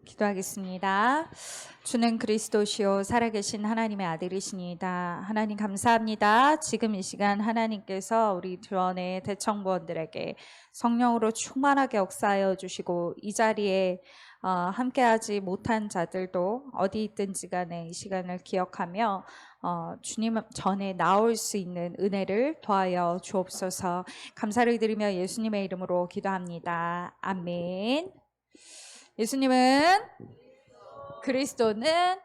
기도하겠습니다. 주는 그리스도시요 살아계신 하나님의 아들이시니이다. 하나님 감사합니다. 지금 이 시간 하나님께서 우리 주원의 대청부원들에게 성령으로 충만하게 역사하여 주시고 이 자리에 함께하지 못한 자들도 어디 있든지 간에 이 시간을 기억하며 주님 전에 나올 수 있는 은혜를 더하여 주옵소서. 감사를 드리며 예수님의 이름으로 기도합니다. 아멘. 예수님은 그리스도는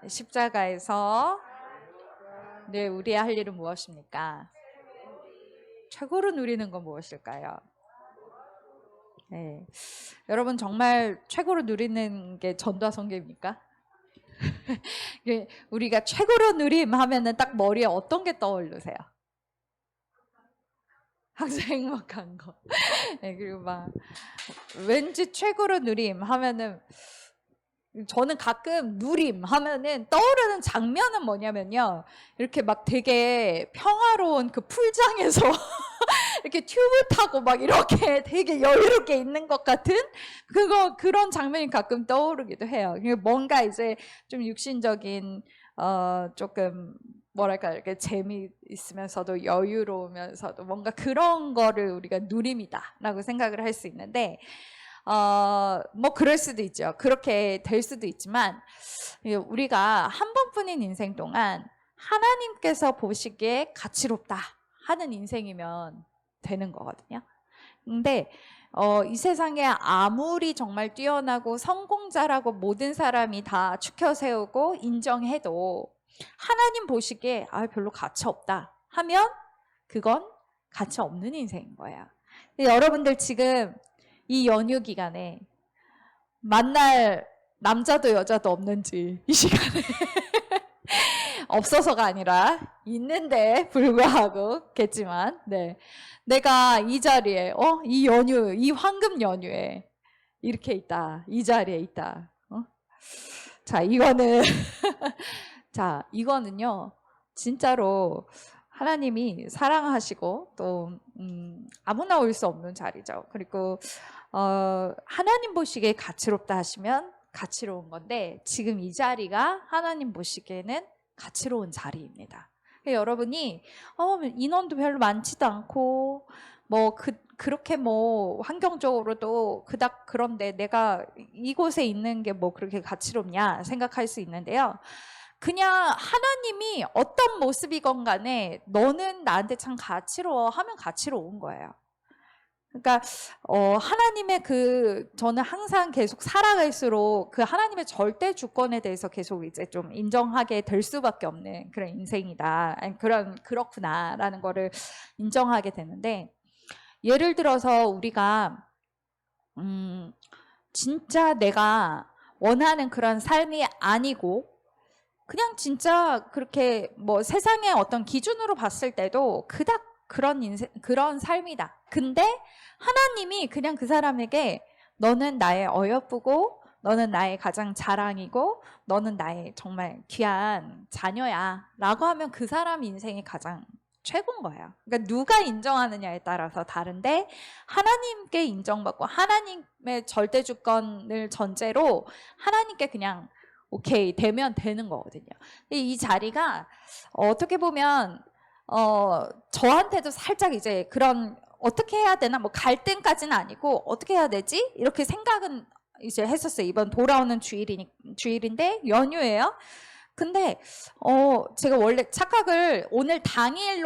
십자가에서 네, 우리의 할 일은 무엇입니까? 최고로 누리는 건 무엇일까요? 네, 여러분 정말 최고로 누리는 게 전도와 선교입니까? 우리가 최고로 누림 하면은 딱 머리에 어떤 게 떠오르세요? 항상 행복한 거. 네, 그리고 막 왠지 최고로 누림 하면은 저는 가끔 누림 하면은 떠오르는 장면은 뭐냐면요. 이렇게 막 되게 평화로운 그 풀장에서 이렇게 튜브 타고 막 이렇게 되게 여유롭게 있는 것 같은 그런 장면이 가끔 떠오르기도 해요. 뭔가 이제 좀 육신적인 조금 뭐랄까 이렇게 재미있으면서도 여유로우면서도 뭔가 그런 거를 우리가 누림이다라고 생각을 할 수 있는데 뭐 그럴 수도 있죠. 그렇게 될 수도 있지만 우리가 한 번뿐인 인생 동안 하나님께서 보시기에 가치롭다 하는 인생이면 되는 거거든요. 근데 이 세상에 아무리 정말 뛰어나고 성공자라고 모든 사람이 다 추켜 세우고 인정해도 하나님 보시기에 별로 가치 없다 하면 그건 가치 없는 인생인 거예요. 여러분들 지금 이 연휴 기간에 만날 남자도 여자도 없는지 이 시간에 없어서가 아니라 있는데 불구하고 겠지만 네. 내가 이 자리에 이 연휴 이 황금 연휴에 이렇게 있다. 이 자리에 있다. 자, 이거는 자, 이거는요. 진짜로 하나님이 사랑하시고 또 아무나 올 수 없는 자리죠. 그리고 하나님 보시기에 가치롭다 하시면 가치로운 건데 지금 이 자리가 하나님 보시기에는 가치로운 자리입니다. 여러분이 인원도 별로 많지도 않고 뭐 그렇게 뭐 환경적으로도 그닥 그런데 내가 이곳에 있는 게 뭐 그렇게 가치롭냐 생각할 수 있는데요. 그냥 하나님이 어떤 모습이건 간에 너는 나한테 참 가치로워 하면 가치로운 거예요. 그러니까 하나님의 저는 항상 계속 살아갈수록 그 하나님의 절대 주권에 대해서 계속 이제 좀 인정하게 될 수밖에 없는 그런 인생이다. 아니, 그렇구나라는 거를 인정하게 되는데 예를 들어서 우리가 진짜 내가 원하는 그런 삶이 아니고 그냥 진짜 그렇게 뭐 세상의 어떤 기준으로 봤을 때도 그닥 그런 삶이다. 근데 하나님이 그냥 그 사람에게 너는 나의 어여쁘고 너는 나의 가장 자랑이고 너는 나의 정말 귀한 자녀야 라고 하면 그 사람 인생이 가장 최고인 거예요. 그러니까 누가 인정하느냐에 따라서 다른데 하나님께 인정받고 하나님의 절대 주권을 전제로 하나님께 그냥 오케이 되면 되는 거거든요. 이 자리가 어떻게 보면 저한테도 살짝 이제 그런 어떻게 해야 되나 뭐 갈등까지는 아니고 어떻게 해야 되지 이렇게 생각은 이제 했었어요. 이번 돌아오는 주일인데 연휴예요. 근데 제가 원래 착각을 오늘 당일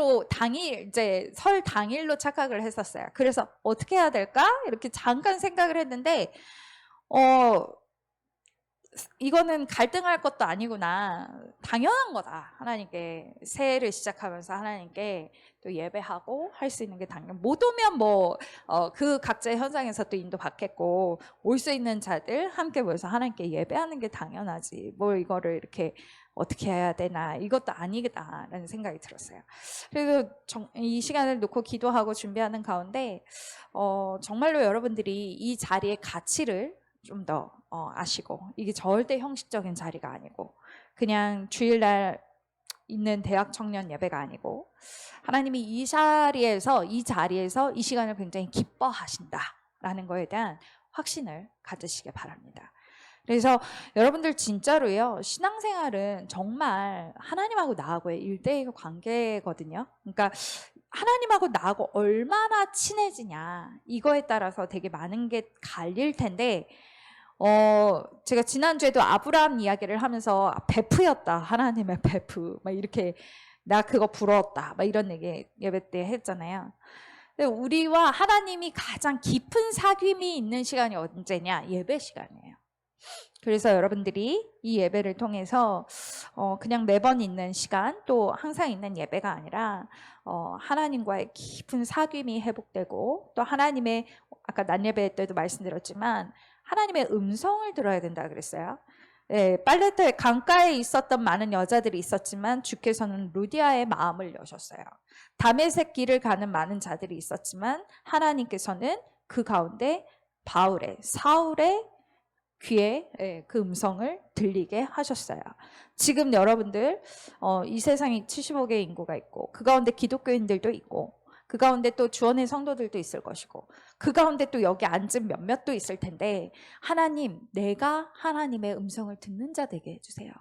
이제 설 당일로 착각을 했었어요. 그래서 어떻게 해야 될까 이렇게 잠깐 생각을 했는데 이거는 갈등할 것도 아니구나. 당연한 거다. 하나님께 새해를 시작하면서 하나님께 또 예배하고 할 수 있는 게 당연. 못 오면 뭐 그 각자의 현장에서 또 인도 받겠고 올 수 있는 자들 함께 모여서 하나님께 예배하는 게 당연하지. 뭘 이거를 이렇게 어떻게 해야 되나 이것도 아니겠다라는 생각이 들었어요. 그래서 이 시간을 놓고 기도하고 준비하는 가운데 정말로 여러분들이 이 자리의 가치를 좀 더 아시고 이게 절대 형식적인 자리가 아니고 그냥 주일날 있는 대학 청년 예배가 아니고 하나님이 이 자리에서 이 시간을 굉장히 기뻐하신다라는 거에 대한 확신을 가지시길 바랍니다. 그래서 여러분들 진짜로요, 신앙생활은 정말 하나님하고 나하고의 1대1 관계거든요. 그러니까 하나님하고 나하고 얼마나 친해지냐, 이거에 따라서 되게 많은 게 갈릴 텐데, 제가 지난주에도 아브라함 이야기를 하면서 베프였다, 하나님의 베프, 막 이렇게 나 그거 부러웠다, 막 이런 얘기 예배 때 했잖아요. 근데 우리와 하나님이 가장 깊은 사귐이 있는 시간이 언제냐? 예배 시간이에요. 그래서 여러분들이 이 예배를 통해서 그냥 매번 있는 시간, 또 항상 있는 예배가 아니라 하나님과의 깊은 사귐이 회복되고, 또 하나님의, 아까 낮 예배 때도 말씀드렸지만 하나님의 음성을 들어야 된다 그랬어요. 네, 빨래터에 강가에 있었던 많은 여자들이 있었지만 주께서는 루디아의 마음을 여셨어요. 다메섹 길을 가는 많은 자들이 있었지만 하나님께서는 그 가운데 사울의 귀에 그 음성을 들리게 하셨어요. 지금 여러분들 이 세상에 75개의 인구가 있고, 그 가운데 기독교인들도 있고, 그 가운데 또 주원의 성도들도 있을 것이고, 그 가운데 또 여기 앉은 몇몇도 있을 텐데, 하나님, 내가 하나님의 음성을 듣는 자 되게 해주세요.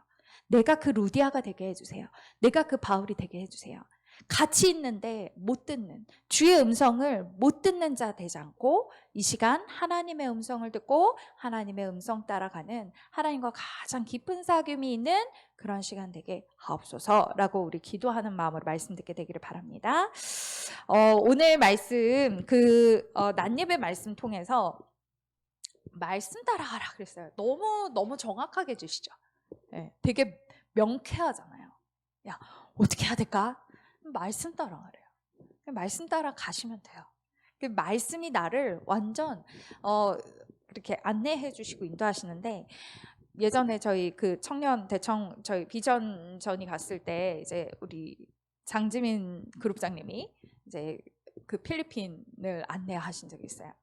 내가 그 루디아가 되게 해주세요. 내가 그 바울이 되게 해주세요. 같이 있는데 못 듣는, 주의 음성을 못 듣는 자 되지 않고, 이 시간 하나님의 음성을 듣고 하나님의 음성 따라가는, 하나님과 가장 깊은 사귐이 있는 그런 시간 되게 하옵소서라고 우리 기도하는 마음으로 말씀 듣게 되기를 바랍니다. 오늘 말씀, 낮 예배 말씀 통해서 말씀 따라가라 그랬어요. 너무 정확하게 해주시죠. 네, 되게 명쾌하잖아요. 야, 어떻게 해야 될까? 말씀 따라가래요. 말씀 따라 가시면 돼요. 말씀이 나를 완전 이렇게 안내해 주시고 인도하시는데, 예전에 저희 그 청년 대청 저희 비전전이 갔을 때 이제 우리 장지민 그룹장님이 이제 그 필리핀을 안내하신 적이 있어요.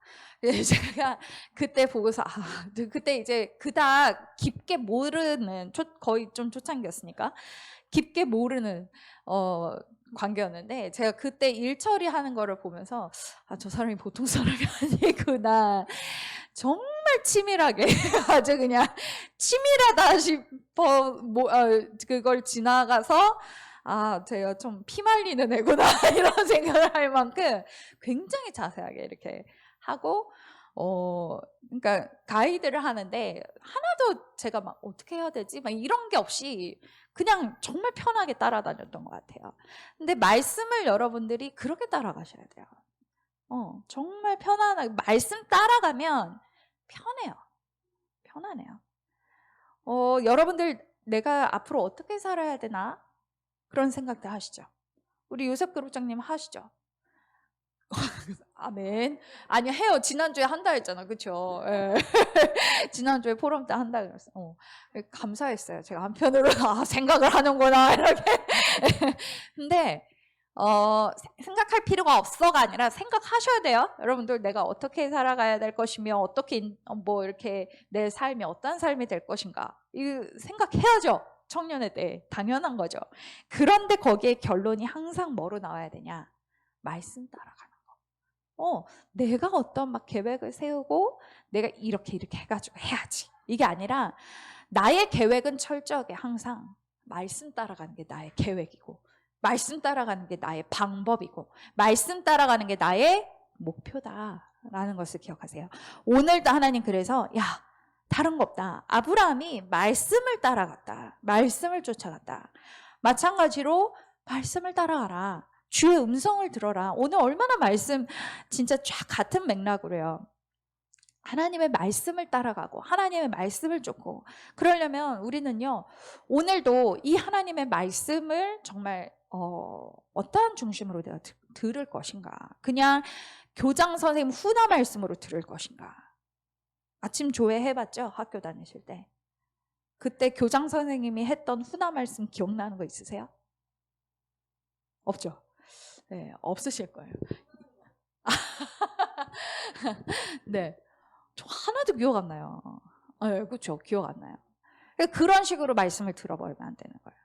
제가 그때 보고서 그때 이제 그닥 깊게 모르는, 거의 좀 초창기였으니까 깊게 모르는 관계였는데, 제가 그때 일 처리하는 거를 보면서 저 사람이 보통 사람이 아니구나. 정말 치밀하게 아주 그냥 치밀하다 싶어 그걸 지나가서 제가 좀 피말리는 애구나 이런 생각을 할 만큼 굉장히 자세하게 이렇게 하고, 그러니까 가이드를 하는데 하나도 제가 막 어떻게 해야 되지? 막 이런 게 없이 그냥 정말 편하게 따라다녔던 것 같아요. 근데 말씀을 여러분들이 그렇게 따라가셔야 돼요. 정말 편안하게 말씀 따라가면 편하네요. 여러분들 내가 앞으로 어떻게 살아야 되나? 그런 생각도 하시죠. 우리 요셉 그룹장님 하시죠. 아멘. 아니 해요. 지난주에 한다 했잖아. 그렇죠? 예. 지난주에 포럼 때 한다 그랬어. 감사했어요. 제가 한편으로 생각을 하는구나 이렇게. 근데 생각할 필요가 없어가 아니라 생각하셔야 돼요. 여러분들 내가 어떻게 살아가야 될 것이며, 어떻게 뭐 이렇게 내 삶이 어떤 삶이 될 것인가, 이거 생각해야죠. 청년의 때 당연한 거죠. 그런데 거기에 결론이 항상 뭐로 나와야 되냐? 말씀 따라가는 거. 내가 어떤 막 계획을 세우고 내가 이렇게 해가지고 해야지, 이게 아니라 나의 계획은 철저하게 항상 말씀 따라가는 게 나의 계획이고, 말씀 따라가는 게 나의 방법이고, 말씀 따라가는 게 나의 목표다라는 것을 기억하세요. 오늘도 하나님 그래서 다른 거 없다. 아브라함이 말씀을 따라갔다. 말씀을 쫓아갔다. 마찬가지로 말씀을 따라가라. 주의 음성을 들어라. 오늘 얼마나 말씀 진짜 쫙 같은 맥락으로요. 하나님의 말씀을 따라가고 하나님의 말씀을 쫓고, 그러려면 우리는요, 오늘도 이 하나님의 말씀을 정말 어떠한 중심으로 내가 들을 것인가, 그냥 교장 선생님 훈화 말씀으로 들을 것인가. 아침 조회 해봤죠? 학교 다니실 때. 그때 교장 선생님이 했던 훈화 말씀 기억나는 거 있으세요? 없죠? 네, 없으실 거예요. 네, 저 하나도 기억 안 나요. 네, 그렇죠. 기억 안 나요. 그런 식으로 말씀을 들어버리면 안 되는 거예요.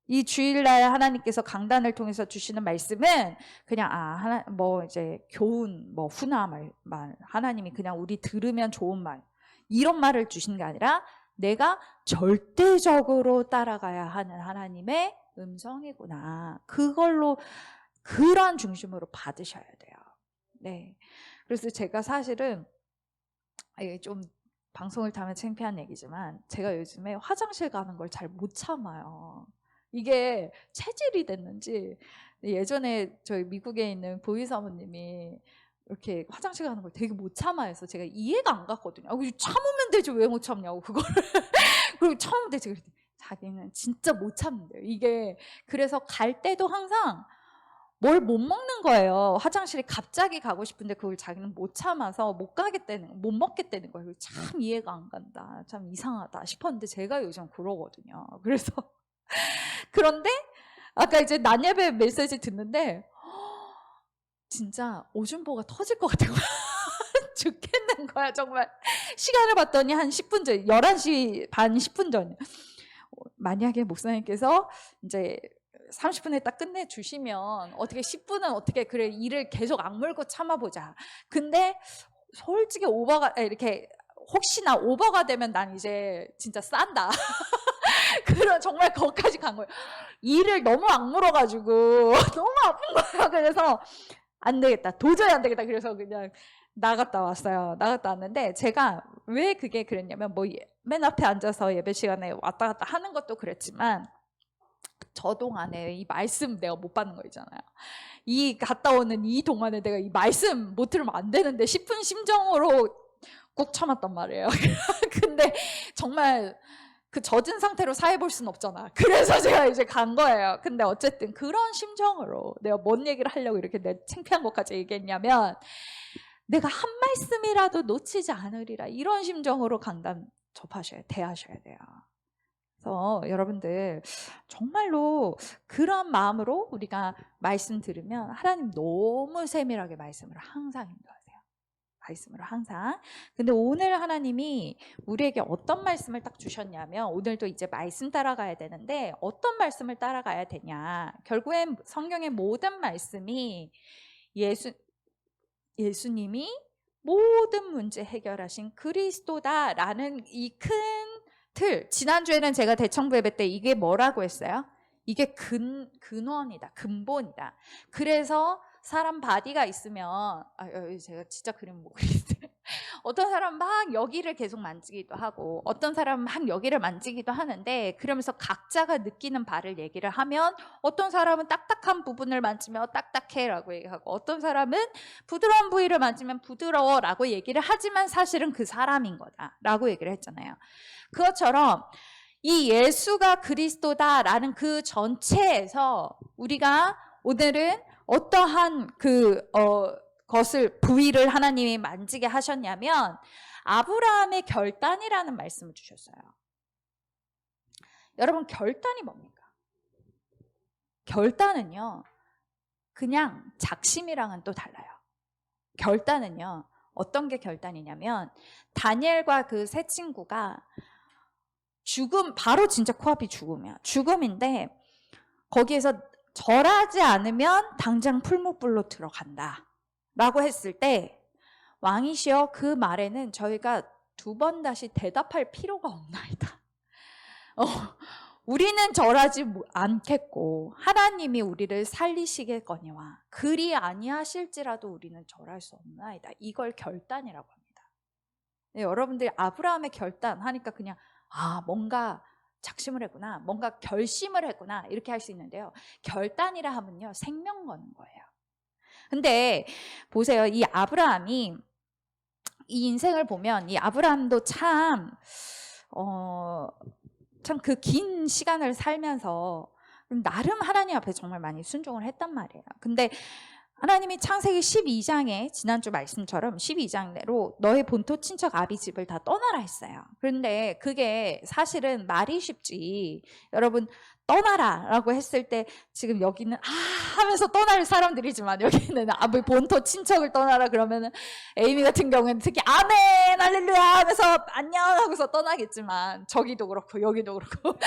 이 주일날 하나님께서 강단을 통해서 주시는 말씀은 그냥 이제 교훈, 훈화 말, 하나님이 그냥 우리 들으면 좋은 말, 이런 말을 주시는 게 아니라 내가 절대적으로 따라가야 하는 하나님의 음성이구나. 그걸로 그런 중심으로 받으셔야 돼요. 네. 그래서 제가 사실은 이게 좀 방송을 타면 창피한 얘기지만 제가 요즘에 화장실 가는 걸 잘 못 참아요. 이게 체질이 됐는지 예전에 저희 미국에 있는 보이 사모님이 이렇게 화장실 가는 걸 되게 못 참아해서 제가 이해가 안 갔거든요. 참으면 되지 왜 못 참냐고 그거를. 그리고 참으면 되지 그랬더니 자기는 진짜 못 참는데요. 이게 그래서 갈 때도 항상 뭘 못 먹는 거예요. 화장실에 갑자기 가고 싶은데 그걸 자기는 못 참아서 못 먹겠다는 거예요. 참 이해가 안 간다. 참 이상하다 싶었는데 제가 요즘 그러거든요. 그래서 그런데 아까 이제 낮예배 메시지 듣는데 진짜 오줌보가 터질 것 같아요. 죽겠는 거야 정말. 시간을 봤더니 한 10분 전, 11시 반 10분 전. 만약에 목사님께서 이제 30분에 딱 끝내주시면 어떻게 10분은 어떻게 그래 일을 계속 악물고 참아보자. 근데 솔직히 이렇게 혹시나 오버가 되면 난 이제 진짜 싼다. 그런 정말 거기까지 간 거예요. 일을 너무 악물어가지고 너무 아픈 거예요. 그래서 안 되겠다. 도저히 안 되겠다. 그래서 그냥 나갔다 왔어요. 나갔다 왔는데 제가 왜 그게 그랬냐면 맨 앞에 앉아서 예배 시간에 왔다 갔다 하는 것도 그랬지만 저 동안에 이 말씀 내가 못 받는 거 있잖아요. 이 갔다 오는 이 동안에 내가 이 말씀 못 들으면 안 되는데 싶은 심정으로 꾹 참았단 말이에요. 근데 정말 그 젖은 상태로 사회 볼 수는 없잖아. 그래서 제가 이제 간 거예요. 근데 어쨌든 그런 심정으로 내가 뭔 얘기를 하려고 이렇게 내 창피한 것까지 얘기했냐면 내가 한 말씀이라도 놓치지 않으리라 이런 심정으로 강단 대하셔야 돼요. 그래서 여러분들 정말로 그런 마음으로 우리가 말씀 들으면 하나님 너무 세밀하게 말씀을 항상 인도하세요. 말씀으로 항상. 근데 오늘 하나님이 우리에게 어떤 말씀을 딱 주셨냐면 오늘도 이제 말씀 따라가야 되는데 어떤 말씀을 따라가야 되냐. 결국엔 성경의 모든 말씀이 예수님이 모든 문제 해결하신 그리스도다라는 이 큰 틀. 지난주에는 제가 대청부 예배 때 이게 뭐라고 했어요? 이게 근원이다. 근본이다. 그래서 사람 바디가 있으면 제가 진짜 그림 못 그리는데 어떤 사람 막 여기를 계속 만지기도 하고 어떤 사람은 막 여기를 만지기도 하는데 그러면서 각자가 느끼는 바를 얘기를 하면 어떤 사람은 딱딱한 부분을 만지면 딱딱해라고 얘기하고 어떤 사람은 부드러운 부위를 만지면 부드러워라고 얘기를 하지만 사실은 그 사람인 거다라고 얘기를 했잖아요. 그것처럼 이 예수가 그리스도다라는 그 전체에서 우리가 오늘은 어떠한 것을 부위를 하나님이 만지게 하셨냐면 아브라함의 결단이라는 말씀을 주셨어요. 여러분 결단이 뭡니까? 결단은요 그냥 작심이랑은 또 달라요. 결단은요 어떤 게 결단이냐면 다니엘과 그 세 친구가 바로 진짜 코앞이 죽음인데 거기에서 절하지 않으면 당장 풀무불로 들어간다 라고 했을 때 왕이시여 그 말에는 저희가 2번 다시 대답할 필요가 없나이다. 우리는 절하지 않겠고 하나님이 우리를 살리시겠거니와 그리 아니하실지라도 우리는 절할 수 없나이다. 이걸 결단이라고 합니다. 네, 여러분들이 아브라함의 결단 하니까 그냥 뭔가 작심을 했구나, 뭔가 결심을 했구나 이렇게 할 수 있는데요. 결단이라 하면요 생명 거는 거예요. 근데 보세요. 이 아브라함이 이 인생을 보면 이 아브라함도 참 그 긴 시간을 살면서 나름 하나님 앞에 정말 많이 순종을 했단 말이에요. 근데 하나님이 창세기 12장에 지난주 말씀처럼 12장대로 너의 본토 친척 아비 집을 다 떠나라 했어요. 그런데 그게 사실은 말이 쉽지 여러분 떠나라 라고 했을 때 지금 여기는 하면서 떠날 사람들이지만 여기는 본토 친척을 떠나라 그러면은 에이미 같은 경우에는 특히 아멘 할렐루야 하면서 안녕 하고서 떠나겠지만 저기도 그렇고 여기도 그렇고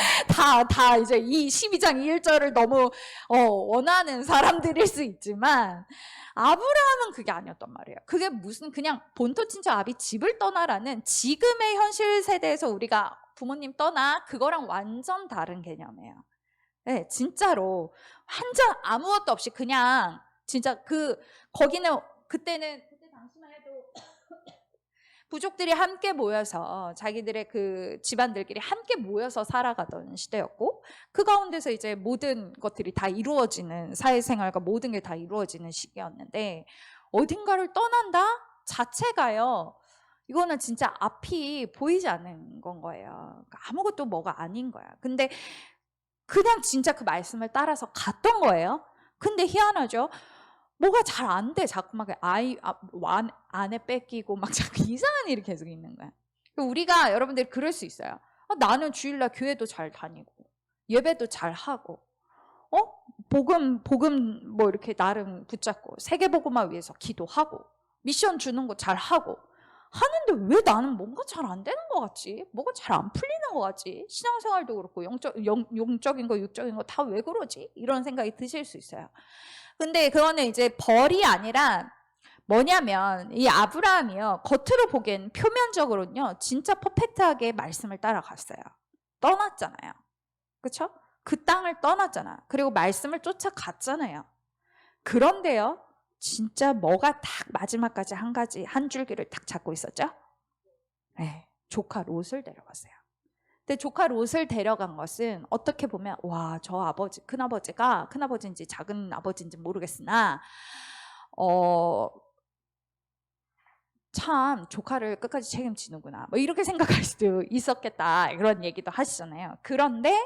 다 이제 이 12장 1절을 너무 원하는 사람들일 수 있지만 아브라함은 그게 아니었단 말이에요. 그게 무슨 그냥 본토 친척 아비 집을 떠나라는 지금의 현실 세대에서 우리가 부모님 떠나 그거랑 완전 다른 개념이에요. 네, 진짜로 완전 아무것도 없이 그냥 진짜 거기는 그때 당시만 해도 부족들이 함께 모여서 자기들의 그 집안들끼리 함께 모여서 살아가던 시대였고 그 가운데서 이제 모든 것들이 다 이루어지는 사회생활과 모든 게 다 이루어지는 시기였는데 어딘가를 떠난다 자체가요. 이거는 진짜 앞이 보이지 않는 건 거예요. 아무것도 뭐가 아닌 거야. 근데 그냥 진짜 그 말씀을 따라서 갔던 거예요. 근데 희한하죠. 뭐가 잘 안 돼. 자꾸 막 안에 뺏기고 막 자꾸 이상한 일이 계속 있는 거야. 우리가 여러분들이 그럴 수 있어요. 나는 주일날 교회도 잘 다니고 예배도 잘 하고 복음 뭐 이렇게 나름 붙잡고 세계복음화 위해서 기도하고 미션 주는 거 잘 하고 하는데 왜 나는 뭔가 잘 안 되는 것 같지? 뭐가 잘 안 풀리는 것 같지? 신앙생활도 그렇고 영적인 거 육적인 거 다 왜 그러지? 이런 생각이 드실 수 있어요. 근데 그거는 이제 벌이 아니라 뭐냐면 이 아브라함이요. 겉으로 보기엔 표면적으로는요. 진짜 퍼펙트하게 말씀을 따라갔어요. 떠났잖아요. 그렇죠? 그 땅을 떠났잖아. 그리고 말씀을 쫓아갔잖아요. 그런데요. 진짜 뭐가 딱 마지막까지 한 줄기를 딱 잡고 있었죠? 네, 조카 롯을 데려갔어요. 근데 조카 롯을 데려간 것은 어떻게 보면 저 아버지, 큰아버지인지 작은 아버지인지 모르겠으나 참 조카를 끝까지 책임지는구나 뭐 이렇게 생각할 수도 있었겠다 그런 얘기도 하시잖아요. 그런데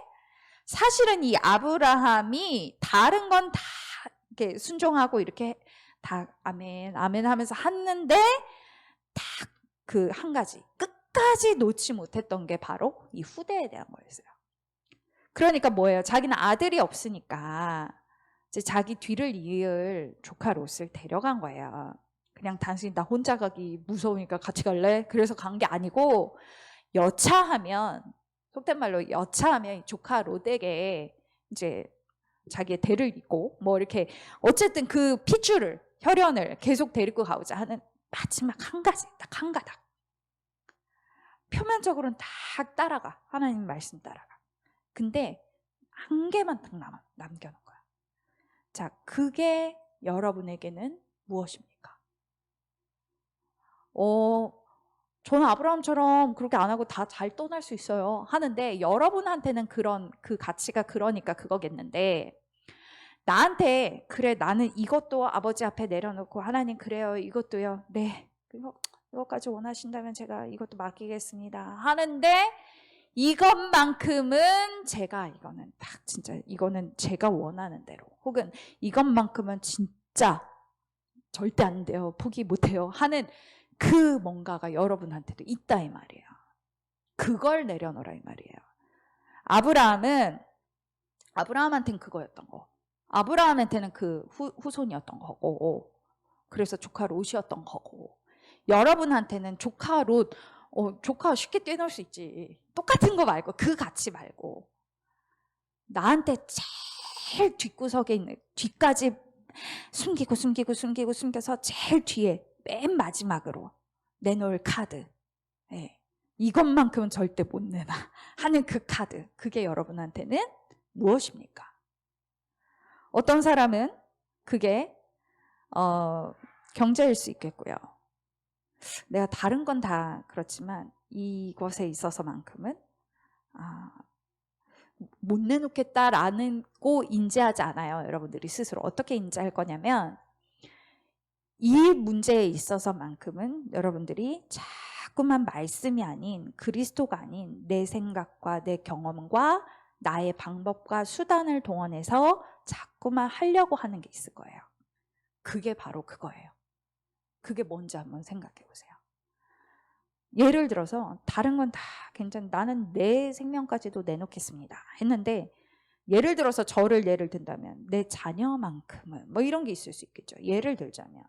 사실은 이 아브라함이 다른 건 다 이렇게 순종하고 이렇게 다 아멘 아멘 하면서 했는데 딱 그 한 가지 끝까지 놓지 못했던 게 바로 이 후대에 대한 거였어요. 그러니까 뭐예요? 자기는 아들이 없으니까 이제 자기 뒤를 이을 조카 롯을 데려간 거예요. 그냥 단순히 나 혼자 가기 무서우니까 같이 갈래? 그래서 간 게 아니고 여차하면 속된 말로 여차하면 조카 롯에게 이제 자기의 대를 잇고 뭐 이렇게 어쨌든 그 핏줄을 혈연을 계속 데리고 가고자 하는 마지막 한 가지 딱 한 가닥. 표면적으로는 다 따라가. 하나님 말씀 따라가. 근데 한 개만 딱 남겨놓은 거야. 자, 그게 여러분에게는 무엇입니까? 저는 아브라함처럼 그렇게 안 하고 다 잘 떠날 수 있어요. 하는데 여러분한테는 그 가치가 그러니까 그거겠는데 나한테 그래 나는 이것도 아버지 앞에 내려놓고 하나님 그래요 이것도요. 네. 이것까지 원하신다면 제가 이것도 맡기겠습니다. 하는데 이것만큼은 이거는 딱 진짜 이거는 제가 원하는 대로 혹은 이것만큼은 진짜 절대 안 돼요. 포기 못 해요. 하는 그 뭔가가 여러분한테도 있다 이 말이에요. 그걸 내려놓으라 이 말이에요. 아브라함한테는 그거였던 거. 아브라함한테는 그 후손이었던 거고 그래서 조카 롯이었던 거고 여러분한테는 조카 롯 조카 쉽게 떼놓을 수 있지. 똑같은 거 말고 그 가치 말고 나한테 제일 뒷구석에 있는 뒤까지 숨겨서 제일 뒤에 맨 마지막으로 내놓을 카드. 네. 이것만큼은 절대 못 내놔 하는 그 카드. 그게 여러분한테는 무엇입니까? 어떤 사람은 그게 경제일 수 있겠고요. 내가 다른 건 다 그렇지만 이것에 있어서만큼은 못 내놓겠다라는 거 인지하지 않아요. 여러분들이 스스로 어떻게 인지할 거냐면 이 문제에 있어서만큼은 여러분들이 자꾸만 말씀이 아닌 그리스도가 아닌 내 생각과 내 경험과 나의 방법과 수단을 동원해서 자꾸만 하려고 하는 게 있을 거예요. 그게 바로 그거예요. 그게 뭔지 한번 생각해 보세요. 예를 들어서 다른 건 다 괜찮 나는 내 생명까지도 내놓겠습니다 했는데 예를 들어서 저를 예를 든다면 내 자녀만큼은 뭐 이런 게 있을 수 있겠죠. 예를 들자면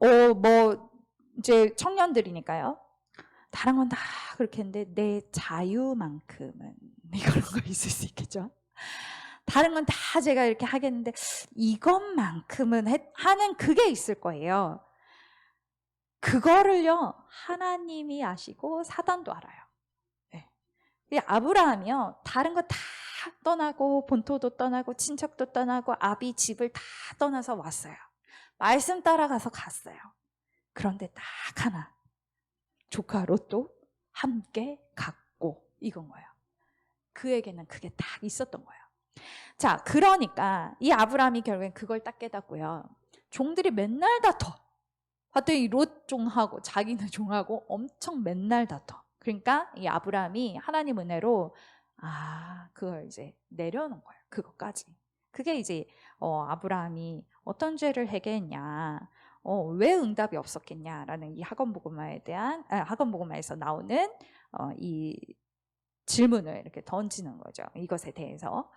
뭐 이제 청년들이니까요. 다른 건 다 그렇게 했는데 내 자유만큼은 이런 거 있을 수 있겠죠. 다른 건 다 제가 이렇게 하겠는데 이것만큼은 하는 그게 있을 거예요. 그거를요 하나님이 아시고 사단도 알아요. 네. 아브라함이요 다른 거 다 떠나고 본토도 떠나고 친척도 떠나고 아비 집을 다 떠나서 왔어요. 말씀 따라가서 갔어요. 그런데 딱 하나 조카 롯도 함께 갔고 이건 거예요. 그에게는 그게 딱 있었던 거예요. 자, 그러니까 이 아브라함이 결국엔 그걸 딱 깨닫고요. 종들이 맨날 다퉈. 봤더니 롯 종하고 자기는 종하고 엄청 맨날 다퉈. 그러니까 이 아브라함이 하나님 은혜로 그걸 이제 내려놓은 거예요. 그것까지. 그게 이제 아브라함이 어떤 죄를 해겠냐, 왜 응답이 없었겠냐라는 이 학원복음화에서 나오는 이 질문을 이렇게 던지는 거죠. 이것에 대해서.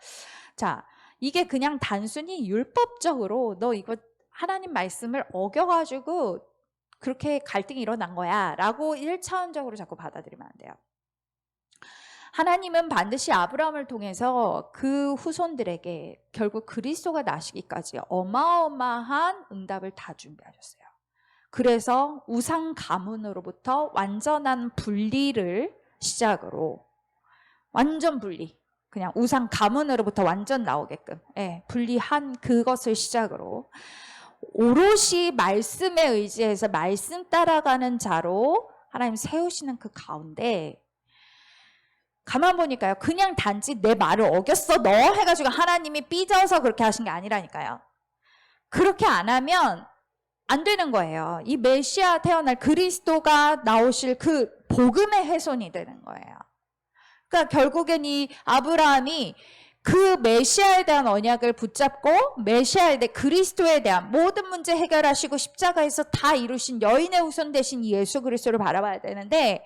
자, 이게 그냥 단순히 율법적으로 너 이거 하나님 말씀을 어겨가지고 그렇게 갈등이 일어난 거야 라고 1차원적으로 자꾸 받아들이면 안 돼요. 하나님은 반드시 아브라함을 통해서 그 후손들에게 결국 그리스도가 나시기까지 어마어마한 응답을 다 준비하셨어요. 그래서 우상 가문으로부터 완전한 분리를 시작으로 완전 분리, 그냥 우상 가문으로부터 완전 나오게끔 분리한 그것을 시작으로 오롯이 말씀에 의지해서 말씀 따라가는 자로 하나님 세우시는 그 가운데 가만 보니까요. 그냥 단지 내 말을 어겼어 너 해가지고 하나님이 삐져서 그렇게 하신 게 아니라니까요. 그렇게 안 하면 안 되는 거예요. 이 메시아 태어날 그리스도가 나오실 그 복음의 훼손이 되는 거예요. 그러니까 결국엔 이 아브라함이 그 메시아에 대한 언약을 붙잡고 메시아에 대해 그리스도에 대한 모든 문제 해결하시고 십자가에서 다 이루신 여인의 후손 되신 예수 그리스도를 바라봐야 되는데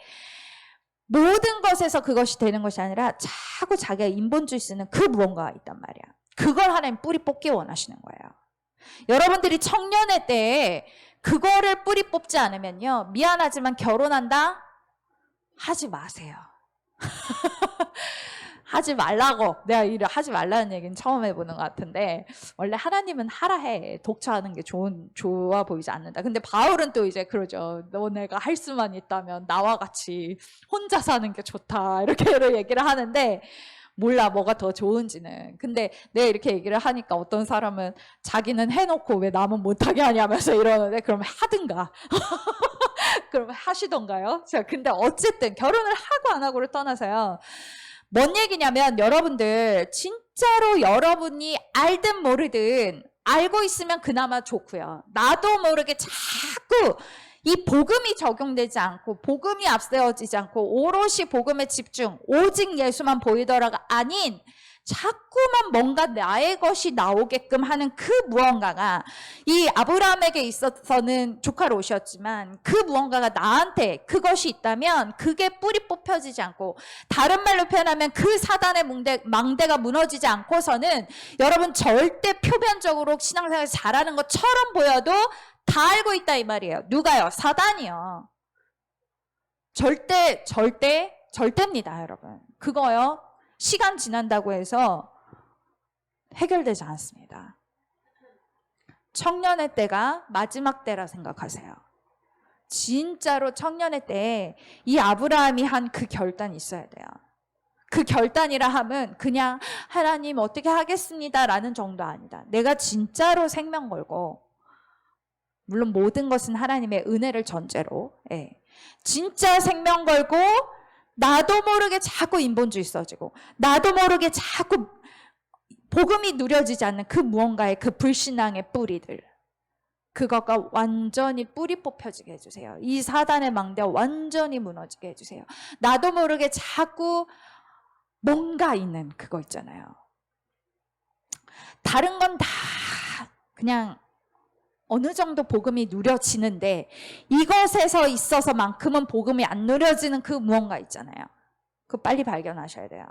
모든 것에서 그것이 되는 것이 아니라 자꾸 자기가 인본주의 쓰는 그 무언가가 있단 말이야. 그걸 하나님 뿌리 뽑기 원하시는 거예요. 여러분들이 청년의 때에 그거를 뿌리 뽑지 않으면요 미안하지만 결혼한다? 하지 마세요. 하지 말라고. 내가 이를 하지 말라는 얘기는 처음 해보는 것 같은데 원래 하나님은 하라 해. 독처하는 게 좋아 보이지 않는다. 근데 바울은 또 이제 그러죠. 너네가 할 수만 있다면 나와 같이 혼자 사는 게 좋다. 이렇게 얘기를 하는데 몰라 뭐가 더 좋은지는. 근데 내가 이렇게 얘기를 하니까 어떤 사람은 자기는 해놓고 왜 남은 못하게 하냐면서 이러는데 그러면 하든가. 그러면 하시던가요? 자, 근데 어쨌든 결혼을 하고 안 하고를 떠나서요. 뭔 얘기냐면 여러분들 진짜로 여러분이 알든 모르든 알고 있으면 그나마 좋고요. 나도 모르게 자꾸 이 복음이 적용되지 않고 복음이 앞세워지지 않고 오롯이 복음에 집중 오직 예수만 보이더라가 아닌 자꾸만 뭔가 나의 것이 나오게끔 하는 그 무언가가 이 아브라함에게 있어서는 조카 롯이었지만 그 무언가가 나한테 그것이 있다면 그게 뿌리 뽑혀지지 않고 다른 말로 표현하면 그 사단의 망대가 무너지지 않고서는 여러분 절대 표면적으로 신앙생활 잘하는 것처럼 보여도 다 알고 있다 이 말이에요. 누가요? 사단이요. 절대입니다 여러분. 그거요. 시간 지난다고 해서 해결되지 않습니다. 청년의 때가 마지막 때라 생각하세요. 진짜로 청년의 때에 이 아브라함이 한 그 결단이 있어야 돼요. 그 결단이라 함은 그냥 하나님 어떻게 하겠습니다 라는 정도 아니다. 내가 진짜로 생명 걸고 물론 모든 것은 하나님의 은혜를 전제로 진짜 생명 걸고 나도 모르게 자꾸 인본주의 써지고 나도 모르게 자꾸 복음이 누려지지 않는 그 무언가의 그 불신앙의 뿌리들 그것과 완전히 뿌리 뽑혀지게 해주세요. 이 사단의 망대가 완전히 무너지게 해주세요. 나도 모르게 자꾸 뭔가 있는 그거 있잖아요. 다른 건 다 그냥 어느 정도 복음이 누려지는데 이것에서 있어서만큼은 복음이 안 누려지는 그 무언가 있잖아요. 그거 빨리 발견하셔야 돼요.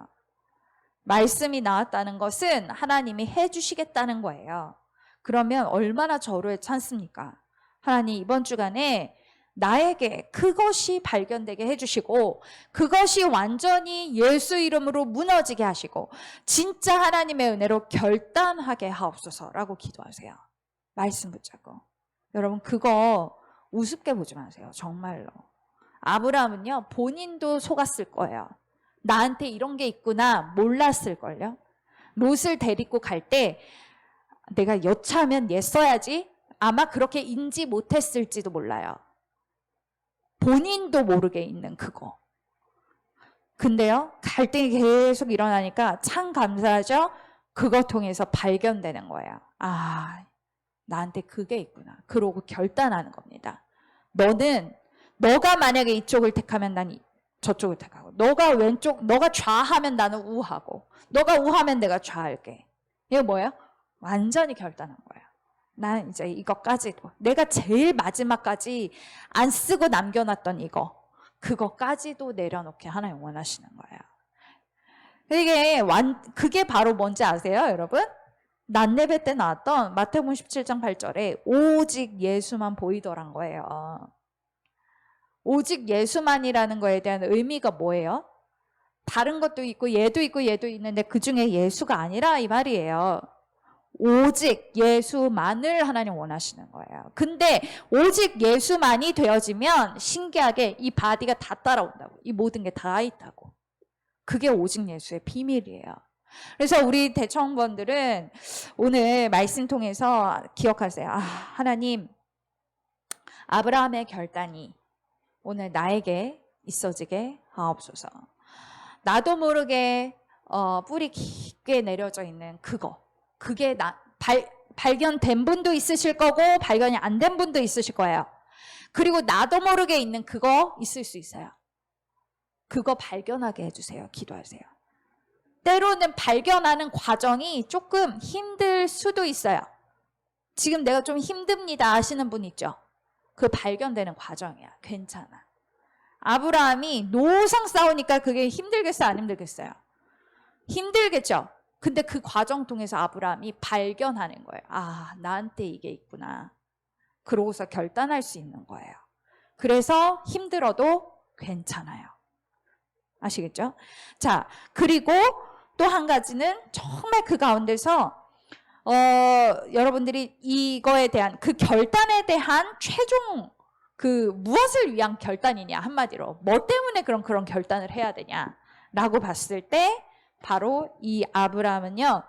말씀이 나왔다는 것은 하나님이 해주시겠다는 거예요. 그러면 얼마나 저를 찾습니까? 하나님 이번 주간에 나에게 그것이 발견되게 해주시고 그것이 완전히 예수 이름으로 무너지게 하시고 진짜 하나님의 은혜로 결단하게 하옵소서라고 기도하세요. 말씀 붙잡고. 여러분 그거 우습게 보지 마세요. 정말로. 아브라함은요 본인도 속았을 거예요. 나한테 이런 게 있구나 몰랐을걸요. 롯을 데리고 갈 때 내가 여차하면 얘 써야지 아마 그렇게 인지 못했을지도 몰라요. 본인도 모르게 있는 그거. 근데요 갈등이 계속 일어나니까 참 감사하죠. 그거 통해서 발견되는 거예요. 아 나한테 그게 있구나. 그러고 결단하는 겁니다. 너가 만약에 이쪽을 택하면 난 저쪽을 택하고 너가 좌하면 나는 우하고 너가 우하면 내가 좌할게. 이거 뭐예요? 완전히 결단한 거예요. 난 이제 이것까지도 내가 제일 마지막까지 안 쓰고 남겨놨던 그거까지도 내려놓게 하나님 원하시는 거예요. 그게 바로 뭔지 아세요 여러분? 난예배 때 나왔던 마태복음 17장 8절에 오직 예수만 보이더란 거예요. 오직 예수만이라는 거에 대한 의미가 뭐예요? 다른 것도 있고 얘도 있고 얘도 있는데 그중에 예수가 아니라 이 말이에요. 오직 예수만을 하나님 원하시는 거예요. 근데 오직 예수만이 되어지면 신기하게 이 바디가 다 따라온다고. 이 모든 게 다 있다고. 그게 오직 예수의 비밀이에요. 그래서 우리 대청원들은 오늘 말씀 통해서 기억하세요. 하나님 아브라함의 결단이 오늘 나에게 있어지게 하옵소서. 나도 모르게 뿌리 깊게 내려져 있는 그게 발견된 분도 있으실 거고 발견이 안 된 분도 있으실 거예요. 그리고 나도 모르게 있는 그거 있을 수 있어요. 그거 발견하게 해주세요. 기도하세요. 때로는 발견하는 과정이 조금 힘들 수도 있어요. 지금 내가 좀 힘듭니다 하시는 분 있죠. 그 발견되는 과정이야. 괜찮아. 아브라함이 노상 싸우니까 그게 힘들겠어요? 안 힘들겠어요? 힘들겠죠. 근데 그 과정 통해서 아브라함이 발견하는 거예요. 나한테 이게 있구나. 그러고서 결단할 수 있는 거예요. 그래서 힘들어도 괜찮아요. 아시겠죠? 자, 그리고 또 한 가지는 정말 그 가운데서 여러분들이 이거에 대한 그 결단에 대한 최종 무엇을 위한 결단이냐 한마디로 뭐 때문에 그런 결단을 해야 되냐라고 봤을 때 바로 이 아브라함은요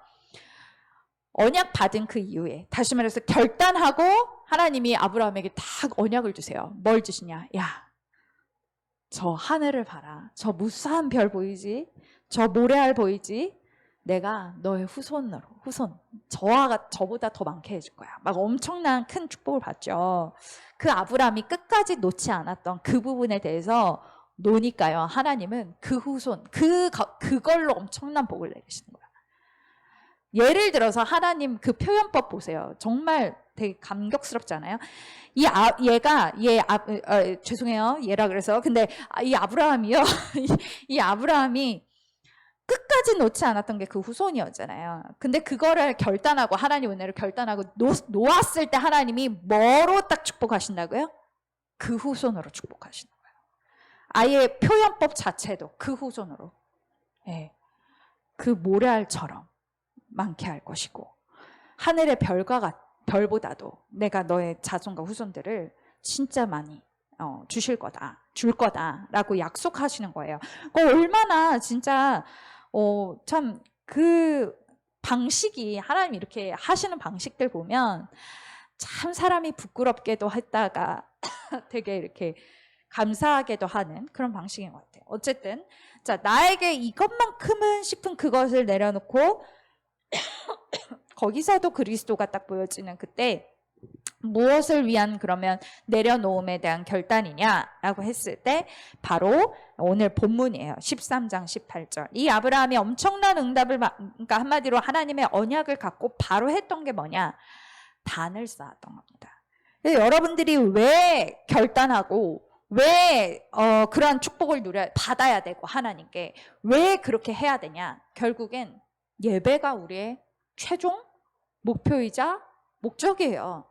언약 받은 그 이후에 다시 말해서 결단하고 하나님이 아브라함에게 딱 언약을 주세요. 뭘 주시냐? 야, 저 하늘을 봐라. 저 무수한 별 보이지? 저 모래알 보이지? 내가 너의 후손 저보다 더 많게 해줄 거야. 막 엄청난 큰 축복을 받죠. 그 아브라함이 끝까지 놓지 않았던 그 부분에 대해서 노니까요. 하나님은 그 후손 그걸로 엄청난 복을 내리시는 거야. 예를 들어서 하나님 그 표현법 보세요. 정말 되게 감격스럽잖아요. 죄송해요. 얘라 그래서 근데 이 아브라함이요. 이 아브라함이 끝까지 놓지 않았던 게 그 후손이었잖아요. 근데 그거를 결단하고 하나님 은혜를 결단하고 놓았을 때 하나님이 뭐로 딱 축복하신다고요? 그 후손으로 축복하시는 거예요. 아예 표현법 자체도 그 후손으로. 네. 그 모래알처럼 많게 할 것이고 하늘의 별보다도 내가 너의 자손과 후손들을 진짜 많이 줄 거다라고 약속하시는 거예요. 얼마나 진짜 참 그 방식이 하나님 이렇게 하시는 방식들 보면 참 사람이 부끄럽게도 했다가 되게 이렇게 감사하게도 하는 그런 방식인 것 같아요. 어쨌든 자 나에게 이것만큼은 싶은 그것을 내려놓고 거기서도 그리스도가 딱 보여지는 그때 무엇을 위한 그러면 내려놓음에 대한 결단이냐라고 했을 때 바로 오늘 본문이에요. 13장 18절. 이 아브라함이 엄청난 응답을 그러니까 한마디로 하나님의 언약을 갖고 바로 했던 게 뭐냐? 단을 쌓았던 겁니다. 여러분들이 왜 결단하고 왜 그러한 축복을 받아야 되고 하나님께 왜 그렇게 해야 되냐? 결국엔 예배가 우리의 최종 목표이자 목적이에요.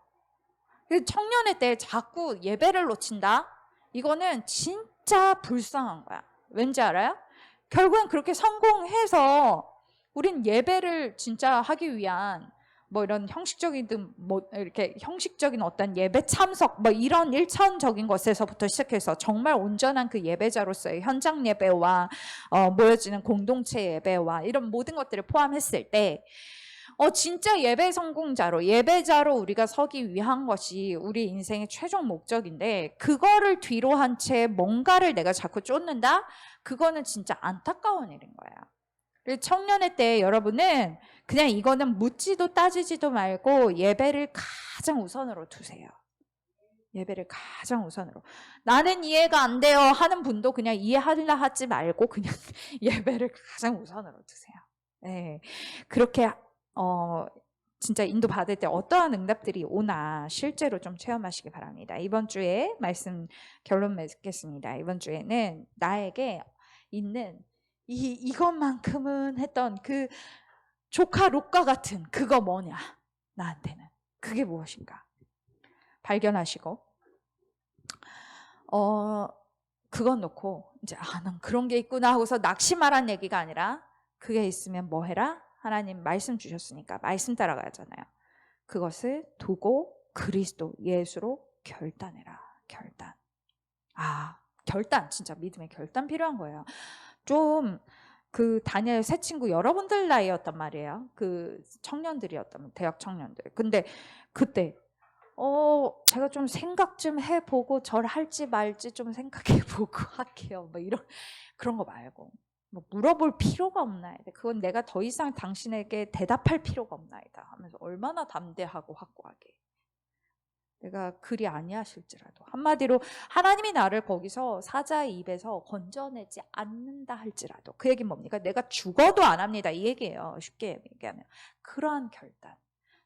청년의 때 자꾸 예배를 놓친다? 이거는 진짜 불쌍한 거야. 왠지 알아요? 결국엔 그렇게 성공해서 우린 예배를 진짜 하기 위한 뭐 이런 형식적이든 뭐 이렇게 형식적인 어떤 예배 참석 뭐 이런 일차원적인 것에서부터 시작해서 정말 온전한 그 예배자로서의 현장 예배와 모여지는 공동체 예배와 이런 모든 것들을 포함했을 때 진짜 예배 성공자로 예배자로 우리가 서기 위한 것이 우리 인생의 최종 목적인데 그거를 뒤로 한 채 뭔가를 내가 자꾸 쫓는다? 그거는 진짜 안타까운 일인 거야. 청년의 때 여러분은 그냥 이거는 묻지도 따지지도 말고 예배를 가장 우선으로 두세요. 예배를 가장 우선으로. 나는 이해가 안 돼요 하는 분도 그냥 이해하려 하지 말고 그냥 예배를 가장 우선으로 두세요. 네. 그렇게 진짜 인도 받을 때 어떠한 응답들이 오나 실제로 좀 체험하시기 바랍니다. 이번 주에 말씀 결론 맺겠습니다. 이번 주에는 나에게 있는 이것만큼은 했던 그 조카 롯과 같은 그거 뭐냐? 나한테는 그게 무엇인가? 발견하시고 그건 놓고 이제 난 그런 게 있구나 하고서 낙심하란 얘기가 아니라 그게 있으면 뭐 해라? 하나님 말씀 주셨으니까 말씀 따라가잖아요. 그것을 두고 그리스도 예수로 결단해라. 결단. 결단. 진짜 믿음의 결단 필요한 거예요. 좀 그 다니엘 세 친구 여러분들 나이였단 말이에요. 그 청년들이었다면 대학 청년들. 근데 그때 제가 좀 생각 좀 해보고 절 할지 말지 좀 생각해보고 할게요. 뭐 이런 그런 거 말고 뭐 물어볼 필요가 없나이다. 그건 내가 더 이상 당신에게 대답할 필요가 없나이다 하면서 얼마나 담대하고 확고하게 내가 그리 아니하실지라도 한마디로 하나님이 나를 거기서 사자의 입에서 건져내지 않는다 할지라도 그 얘기는 뭡니까? 내가 죽어도 안 합니다 이 얘기예요. 쉽게 얘기하면 그러한 결단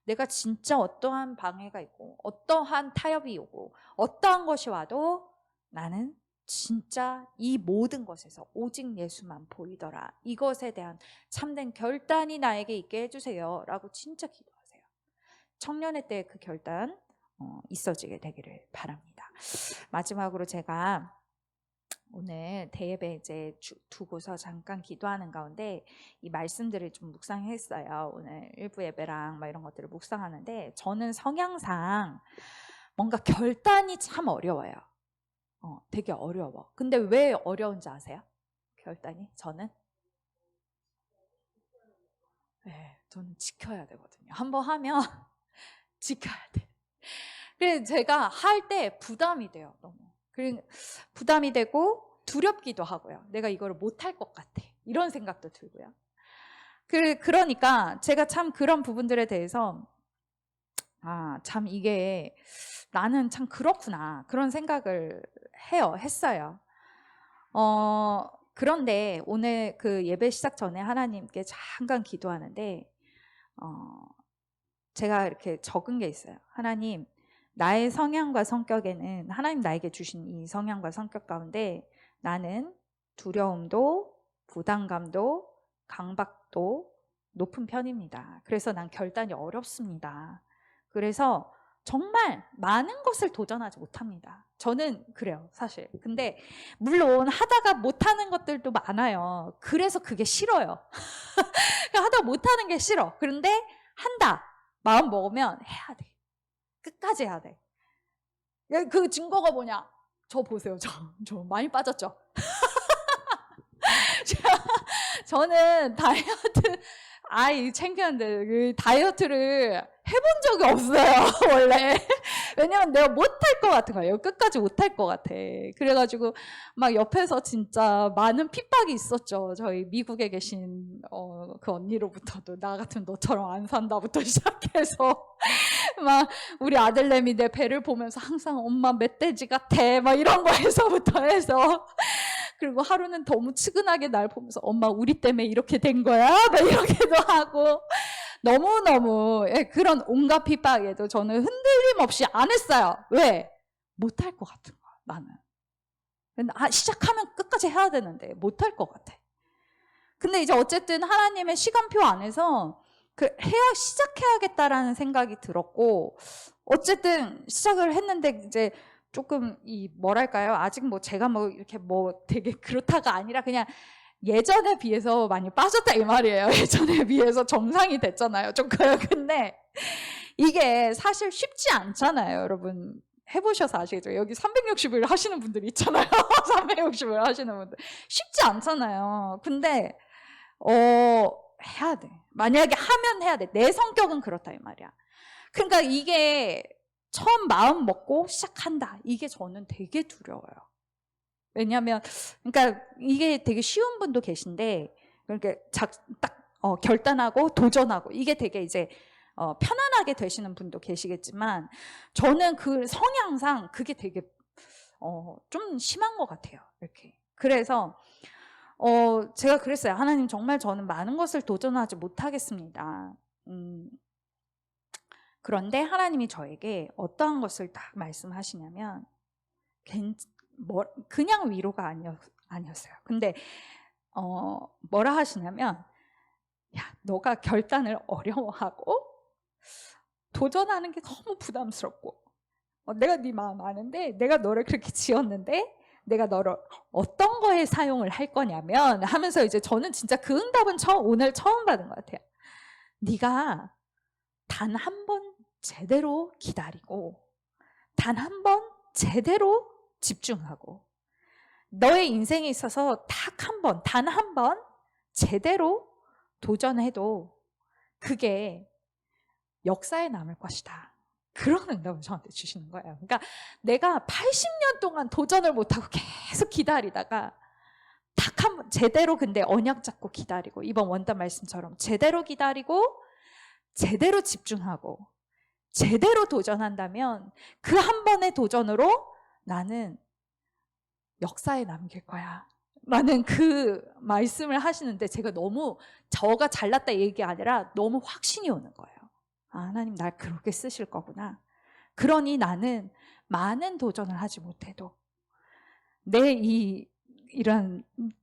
내가 진짜 어떠한 방해가 있고 어떠한 타협이 오고 어떠한 것이 와도 나는 진짜 이 모든 것에서 오직 예수만 보이더라. 이것에 대한 참된 결단이 나에게 있게 해주세요 라고 진짜 기도하세요. 청년의 때 그 결단 있어지게 되기를 바랍니다. 마지막으로 제가 오늘 대예배 이제 두고서 잠깐 기도하는 가운데 이 말씀들을 좀 묵상했어요. 오늘 일부 예배랑 막 이런 것들을 묵상하는데 저는 성향상 뭔가 결단이 참 어려워요. 되게 어려워. 근데 왜 어려운지 아세요? 결단이? 저는 저는 지켜야 되거든요. 한번 하면 지켜야 돼. 그래서 제가 할 때 부담이 돼요. 너무. 그리고 부담이 되고 두렵기도 하고요. 내가 이걸 못할 것 같아. 이런 생각도 들고요. 그러니까 제가 참 그런 부분들에 대해서 참 이게 나는 참 그렇구나. 그런 생각을 했어요. 그런데 오늘 그 예배 시작 전에 하나님께 잠깐 기도하는데 제가 이렇게 적은 게 있어요. 하나님, 나의 성향과 성격에는 하나님 나에게 주신 이 성향과 성격 가운데 나는 두려움도 부담감도 강박도 높은 편입니다. 그래서 난 결단이 어렵습니다. 그래서 정말 많은 것을 도전하지 못합니다. 저는 그래요, 사실. 근데 물론 하다가 못하는 것들도 많아요. 그래서 그게 싫어요. 하다가 못하는 게 싫어. 그런데 한다. 마음 먹으면 해야 돼. 끝까지 해야 돼. 그 증거가 뭐냐? 저 보세요. 저 많이 빠졌죠? 저는 다이어트 창피한데 그 다이어트를 해본 적이 없어요. 원래. 왜냐면 내가 못할 것 같은 거예요. 끝까지 못할 것 같아. 그래가지고 막 옆에서 진짜 많은 핍박이 있었죠. 저희 미국에 계신 그 언니로부터도 나 같으면 너처럼 안 산다부터 시작해서 막 우리 아들내미 내 배를 보면서 항상 엄마 멧돼지 같아 막 이런 거에서부터 해서 그리고 하루는 너무 측은하게 날 보면서 엄마 우리 때문에 이렇게 된 거야? 막 이렇게도 하고 너무너무 그런 온갖 핍박에도 저는 흔들림 없이 안 했어요. 왜? 못할 것 같은 거야 나는. 시작하면 끝까지 해야 되는데 못할 것 같아. 근데 이제 어쨌든 하나님의 시간표 안에서 시작해야겠다라는 생각이 들었고, 어쨌든 시작을 했는데 이제 조금 뭐랄까요? 아직 제가 이렇게 되게 그렇다가 아니라 그냥 예전에 비해서 많이 빠졌다 이 말이에요. 예전에 비해서 정상이 됐잖아요. 조금. 근데 이게 사실 쉽지 않잖아요. 여러분 해보셔서 아시겠죠? 여기 360일 하시는 분들 있잖아요. 360일 하시는 분들. 쉽지 않잖아요. 근데 해야 돼. 만약에 하면 해야 돼. 내 성격은 그렇다 이 말이야. 그러니까 이게 처음 마음 먹고 시작한다. 이게 저는 되게 두려워요. 왜냐하면 그러니까 이게 되게 쉬운 분도 계신데 그러니까 딱 결단하고 도전하고 이게 되게 이제 편안하게 되시는 분도 계시겠지만 저는 그 성향상 그게 되게 좀 심한 것 같아요. 이렇게. 그래서 제가 그랬어요. 하나님 정말 저는 많은 것을 도전하지 못하겠습니다. 그런데 하나님이 저에게 어떠한 것을 딱 말씀하시냐면 그냥 위로가 아니었어요. 근데 뭐라 하시냐면 야, 너가 결단을 어려워하고 도전하는 게 너무 부담스럽고 내가 네 마음 아는데 내가 너를 그렇게 지었는데 내가 너를 어떤 거에 사용을 할 거냐면 하면서 이제 저는 진짜 그 응답은 오늘 처음 받은 것 같아요. 네가 단 한 번 제대로 기다리고 단 한 번 제대로 집중하고 너의 인생에 있어서 단 한 번 제대로 도전해도 그게 역사에 남을 것이다. 그런 응답을 저한테 주시는 거예요. 그러니까 내가 80년 동안 도전을 못하고 계속 기다리다가 딱 한 번 제대로 근데 언약 잡고 기다리고 이번 원단 말씀처럼 제대로 기다리고 제대로 집중하고 제대로 도전한다면 그 한 번의 도전으로 나는 역사에 남길 거야. 라는 그 말씀을 하시는데 제가 너무 저가 잘났다 얘기 아니라 너무 확신이 오는 거예요. 아, 하나님 날 그렇게 쓰실 거구나. 그러니 나는 많은 도전을 하지 못해도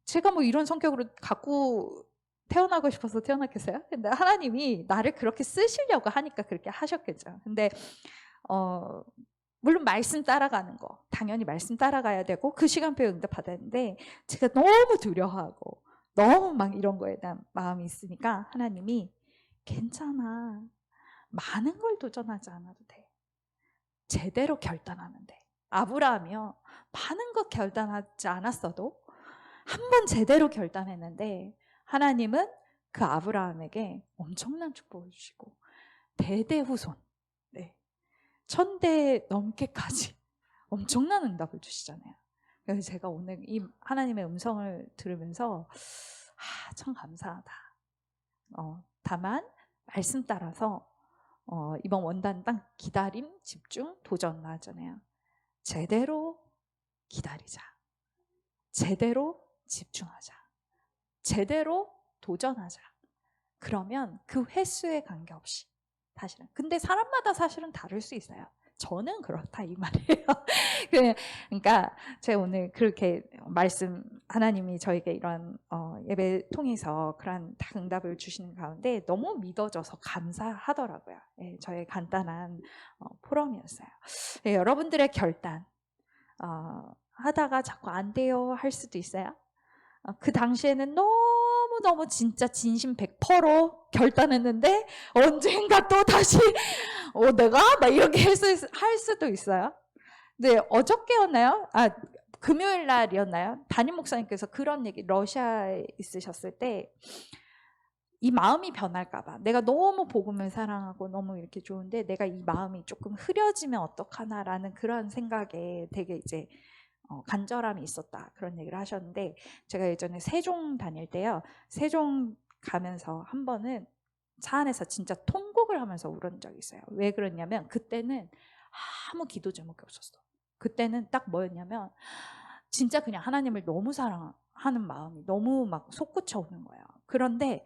제가 이런 성격으로 갖고 태어나고 싶어서 태어났겠어요? 근데 하나님이 나를 그렇게 쓰시려고 하니까 그렇게 하셨겠죠. 근데 물론 말씀 따라가는 거 당연히 말씀 따라가야 되고 그 시간표에 응답받아야 되는데 제가 너무 두려워하고 너무 막 이런 거에 대한 마음이 있으니까 하나님이 괜찮아. 많은 걸 도전하지 않아도 돼. 제대로 결단하면 돼. 아브라함이요. 많은 것 결단하지 않았어도 한 번 제대로 결단했는데 하나님은 그 아브라함에게 엄청난 축복을 주시고 대대후손 1000대 넘게까지 엄청난 응답을 주시잖아요. 그래서 제가 오늘 이 하나님의 음성을 들으면서 참 감사하다. 다만 말씀 따라서 이번 원단 딱 기다림, 집중, 도전 나왔잖아요. 제대로 기다리자. 제대로 집중하자. 제대로 도전하자. 그러면 그 횟수에 관계없이 사실은. 근데 사람마다 사실은 다를 수 있어요. 저는 그렇다 이 말이에요. 그러니까 제가 오늘 그렇게 하나님이 저에게 이런 예배 통해서 그런 다 응답을 주시는 가운데 너무 믿어져서 감사하더라고요. 예, 저의 간단한 포럼이었어요. 예, 여러분들의 결단 하다가 자꾸 안 돼요 할 수도 있어요. 그 당시에는 너무너무 진짜 진심 100%로 결단했는데 언젠가 또 다시 내가 막 이렇게 할 수도 있어요. 근데 어저께였나요? 금요일 날이었나요? 담임 목사님께서 그런 얘기 러시아에 있으셨을 때 이 마음이 변할까봐 내가 너무 복음을 사랑하고 너무 이렇게 좋은데 내가 이 마음이 조금 흐려지면 어떡하나라는 그런 생각에 되게 이제 간절함이 있었다 그런 얘기를 하셨는데 제가 예전에 세종 다닐 때요 세종 가면서 한 번은 차 안에서 진짜 통곡을 하면서 울은 적이 있어요. 왜 그러냐면 그때는 아무 기도 제목이 없었어. 그때는 딱 뭐였냐면 진짜 그냥 하나님을 너무 사랑하는 마음이 너무 막 솟구쳐 오는 거예요. 그런데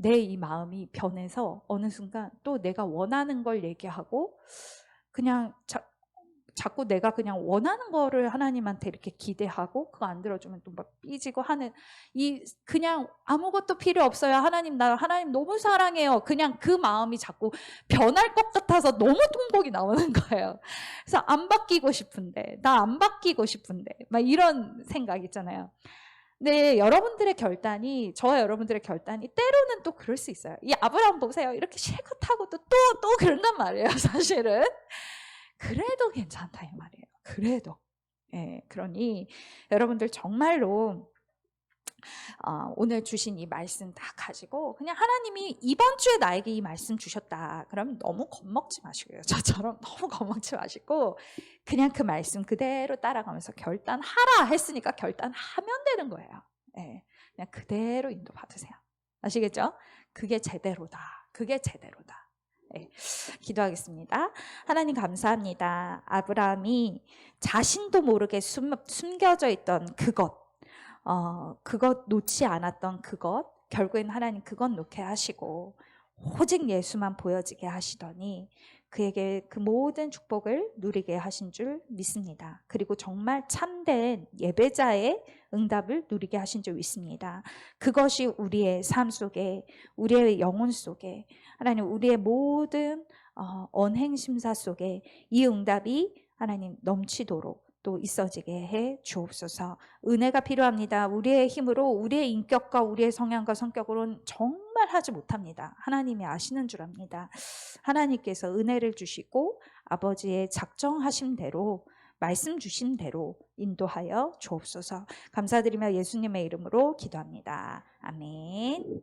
내 이 마음이 변해서 어느 순간 또 내가 원하는 걸 얘기하고 그냥 자꾸 내가 그냥 원하는 거를 하나님한테 이렇게 기대하고 그거 안 들어주면 또 막 삐지고 하는 이 그냥 아무것도 필요 없어요. 하나님 나 하나님 너무 사랑해요. 그냥 그 마음이 자꾸 변할 것 같아서 너무 통곡이 나오는 거예요. 그래서 안 바뀌고 싶은데 나 안 바뀌고 싶은데 막 이런 생각 있잖아요. 근데 여러분들의 결단이 저와 여러분들의 결단이 때로는 또 그럴 수 있어요. 이 아브라함 보세요. 이렇게 실컷하고 또 그런단 말이에요. 사실은. 그래도 괜찮다 이 말이에요. 그래도. 예, 그러니 여러분들 정말로 오늘 주신 이 말씀 다 가지고 그냥 하나님이 이번 주에 나에게 이 말씀 주셨다. 그러면 너무 겁먹지 마시고요. 저처럼 너무 겁먹지 마시고 그냥 그 말씀 그대로 따라가면서 결단하라 했으니까 결단하면 되는 거예요. 예, 그냥 그대로 인도 받으세요. 아시겠죠? 그게 제대로다. 그게 제대로다. 네, 기도하겠습니다. 하나님 감사합니다. 아브라함이 자신도 모르게 숨겨져 있던 그것 놓지 않았던 그것, 결국엔 하나님 그것 놓게 하시고 오직 예수만 보여지게 하시더니 그에게 그 모든 축복을 누리게 하신 줄 믿습니다. 그리고 정말 참된 예배자의 응답을 누리게 하신 줄 믿습니다. 그것이 우리의 삶 속에, 우리의 영혼 속에, 하나님 우리의 모든 언행 심사 속에 이 응답이 하나님 넘치도록 또 있어지게 해 주옵소서. 은혜가 필요합니다. 우리의 힘으로 우리의 인격과 우리의 성향과 성격으로는 정말 하지 못합니다. 하나님이 아시는 줄 압니다. 하나님께서 은혜를 주시고 아버지의 작정하신 대로 말씀 주신 대로 인도하여 주옵소서. 감사드리며 예수님의 이름으로 기도합니다. 아멘.